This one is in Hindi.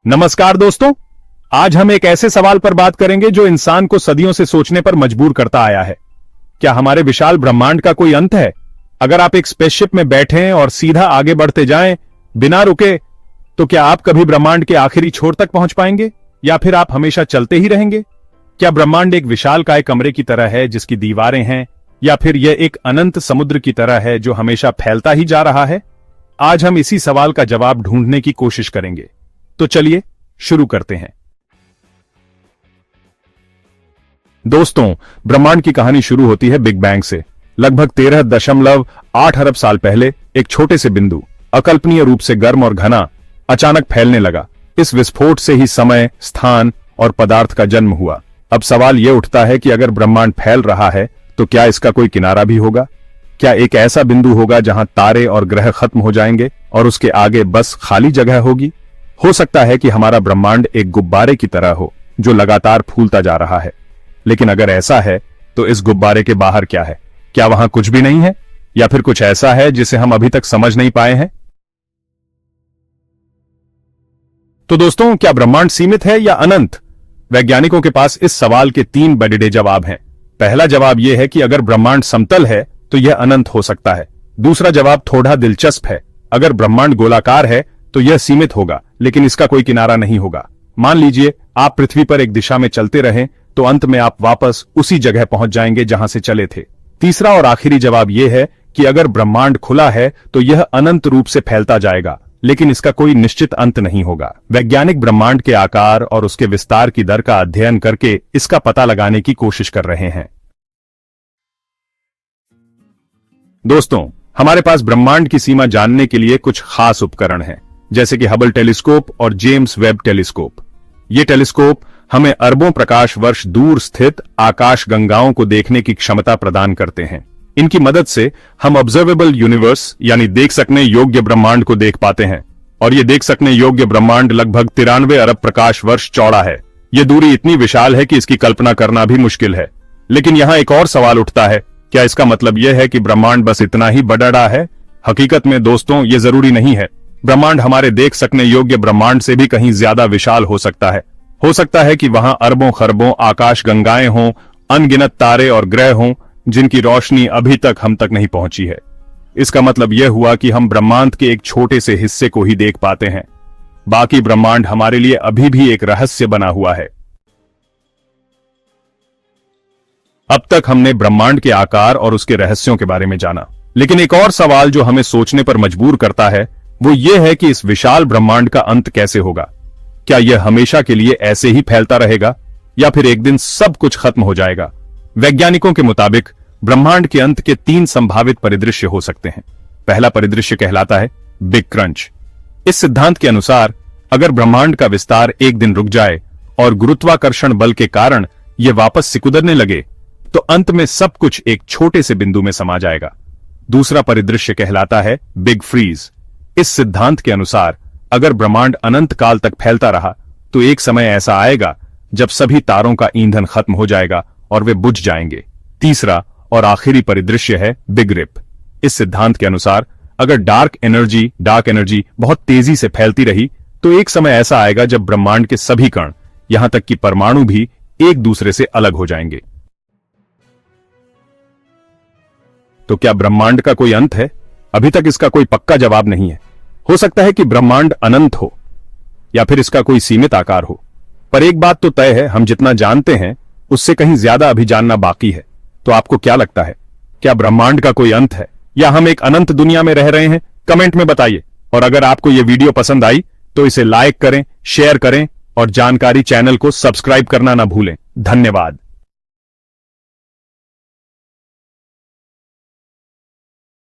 नमस्कार दोस्तों, आज हम एक ऐसे सवाल पर बात करेंगे जो इंसान को सदियों से सोचने पर मजबूर करता आया है। क्या हमारे विशाल ब्रह्मांड का कोई अंत है? अगर आप एक स्पेसशिप में बैठें और सीधा आगे बढ़ते जाएं बिना रुके, तो क्या आप कभी ब्रह्मांड के आखिरी छोर तक पहुंच पाएंगे या फिर आप हमेशा चलते ही रहेंगे? क्या ब्रह्मांड एक विशालकाय कमरे की तरह है जिसकी दीवारें हैं, या फिर यह एक अनंत समुद्र की तरह है जो हमेशा फैलता ही जा रहा है? आज हम इसी सवाल का जवाब ढूंढने की कोशिश करेंगे। तो चलिए शुरू करते हैं। दोस्तों, ब्रह्मांड की कहानी शुरू होती है बिग बैंग से। लगभग 13.8 अरब साल पहले एक छोटे से बिंदु, अकल्पनीय रूप से गर्म और घना, अचानक फैलने लगा। इस विस्फोट से ही समय, स्थान और पदार्थ का जन्म हुआ। अब सवाल यह उठता है कि अगर ब्रह्मांड फैल रहा है तो क्या इसका कोई किनारा भी होगा? क्या एक ऐसा बिंदु होगा जहां तारे और ग्रह खत्म हो जाएंगे और उसके आगे बस खाली जगह होगी? हो सकता है कि हमारा ब्रह्मांड एक गुब्बारे की तरह हो जो लगातार फूलता जा रहा है। लेकिन अगर ऐसा है तो इस गुब्बारे के बाहर क्या है? क्या वहां कुछ भी नहीं है, या फिर कुछ ऐसा है जिसे हम अभी तक समझ नहीं पाए हैं? तो दोस्तों, क्या ब्रह्मांड सीमित है या अनंत? वैज्ञानिकों के पास इस सवाल के 3 बड़े जवाब हैं। पहला जवाब यह है कि अगर ब्रह्मांड समतल है तो यह अनंत हो सकता है। दूसरा जवाब थोड़ा दिलचस्प है। अगर ब्रह्मांड गोलाकार है तो यह सीमित होगा, लेकिन इसका कोई किनारा नहीं होगा। मान लीजिए आप पृथ्वी पर एक दिशा में चलते रहें तो अंत में आप वापस उसी जगह पहुंच जाएंगे जहां से चले थे। तीसरा और आखिरी जवाब यह है कि अगर ब्रह्मांड खुला है तो यह अनंत रूप से फैलता जाएगा, लेकिन इसका कोई निश्चित अंत नहीं होगा। वैज्ञानिक ब्रह्मांड के आकार और उसके विस्तार की दर का अध्ययन करके इसका पता लगाने की कोशिश कर रहे हैं। दोस्तों, हमारे पास ब्रह्मांड की सीमा जानने के लिए कुछ खास उपकरण हैं, जैसे कि हबल टेलीस्कोप और जेम्स वेब टेलीस्कोप। ये टेलीस्कोप हमें अरबों प्रकाश वर्ष दूर स्थित आकाश गंगाओं को देखने की क्षमता प्रदान करते हैं। इनकी मदद से हम ऑब्जर्वेबल यूनिवर्स यानी देख सकने योग्य ब्रह्मांड को देख पाते हैं। और ये देख सकने योग्य ब्रह्मांड लगभग 93 अरब प्रकाश वर्ष चौड़ा है। यह दूरी इतनी विशाल है कि इसकी कल्पना करना भी मुश्किल है। लेकिन यहां एक और सवाल उठता है, क्या इसका मतलब यह है कि ब्रह्मांड बस इतना ही बड़ा है? हकीकत में दोस्तों, यह जरूरी नहीं है। ब्रह्मांड हमारे देख सकने योग्य ब्रह्मांड से भी कहीं ज्यादा विशाल हो सकता है। हो सकता है कि वहां अरबों खरबों आकाश गंगाएं हों, अनगिनत तारे और ग्रह हों जिनकी रोशनी अभी तक हम तक नहीं पहुंची है। इसका मतलब यह हुआ कि हम ब्रह्मांड के एक छोटे से हिस्से को ही देख पाते हैं। बाकी ब्रह्मांड हमारे लिए अभी भी एक रहस्य बना हुआ है। अब तक हमने ब्रह्मांड के आकार और उसके रहस्यों के बारे में जाना, लेकिन एक और सवाल जो हमें सोचने पर मजबूर करता है वो ये है कि इस विशाल ब्रह्मांड का अंत कैसे होगा? क्या यह हमेशा के लिए ऐसे ही फैलता रहेगा या फिर एक दिन सब कुछ खत्म हो जाएगा? वैज्ञानिकों के मुताबिक ब्रह्मांड के अंत के 3 संभावित परिदृश्य हो सकते हैं। पहला परिदृश्य कहलाता है बिग क्रंच। इस सिद्धांत के अनुसार अगर ब्रह्मांड का विस्तार एक दिन रुक जाए और गुरुत्वाकर्षण बल के कारण यह वापस सिकुड़ने लगे तो अंत में सब कुछ एक छोटे से बिंदु में समा जाएगा। दूसरा परिदृश्य कहलाता है बिग फ्रीज। इस सिद्धांत के अनुसार अगर ब्रह्मांड अनंत काल तक फैलता रहा तो एक समय ऐसा आएगा जब सभी तारों का ईंधन खत्म हो जाएगा और वे बुझ जाएंगे। तीसरा और आखिरी परिदृश्य है बिग रिप। इस सिद्धांत के अनुसार अगर डार्क एनर्जी बहुत तेजी से फैलती रही तो एक समय ऐसा आएगा जब ब्रह्मांड के सभी कण, यहां तक कि परमाणु भी एक दूसरे से अलग हो जाएंगे। तो क्या ब्रह्मांड का कोई अंत है? अभी तक इसका कोई पक्का जवाब नहीं है। हो सकता है कि ब्रह्मांड अनंत हो या फिर इसका कोई सीमित आकार हो, पर एक बात तो तय है, हम जितना जानते हैं उससे कहीं ज्यादा अभी जानना बाकी है। तो आपको क्या लगता है, क्या ब्रह्मांड का कोई अंत है या हम एक अनंत दुनिया में रह रहे हैं? कमेंट में बताइए। और अगर आपको यह वीडियो पसंद आई तो इसे लाइक करें, शेयर करें और जानकारी चैनल को सब्सक्राइब करना ना भूलें। धन्यवाद।